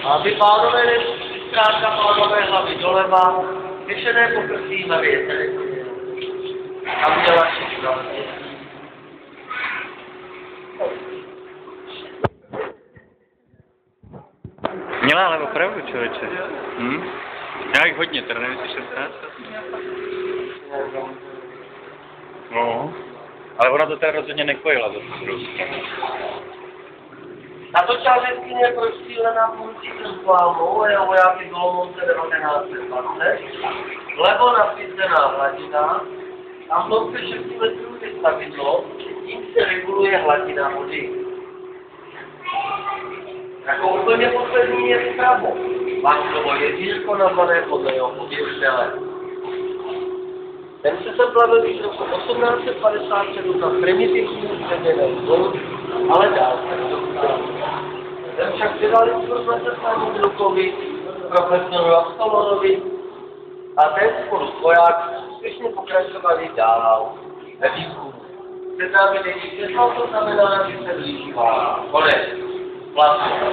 A vy pánové, zkrátka pánové hlavy doleva, vyšené pokrstíme větry. A měla všechno. Měla, ale opravdu, člověče. Já jich hodně, teda nevím, jestli 16. No. Ale ona to teda rozhodně nekojila za tu zrovna. Na to čářečkyně je prostřílená půlcí Krspálnou a jeho vojáky z Olomouce 1920. Vlevo nasvícená hladina, tam hloubce 6 metrů je stavidlo, tím se reguluje hladina vody. Jako úplně poslední je vpravo. Vankovo jezírko nazvané podle jeho pověřitele. Ten se sem plavil již roku 1857 na primitivní středěné zónu, ale dál se nedostal. Ten však předal informace svému drukovi, profesoru Apostolorovi, a ten spolu s vojáky úspěšně pokračovali dál ve výzkumu. Před námi není světlo, to znamená, že se blíží válka. Konec. Vlastně.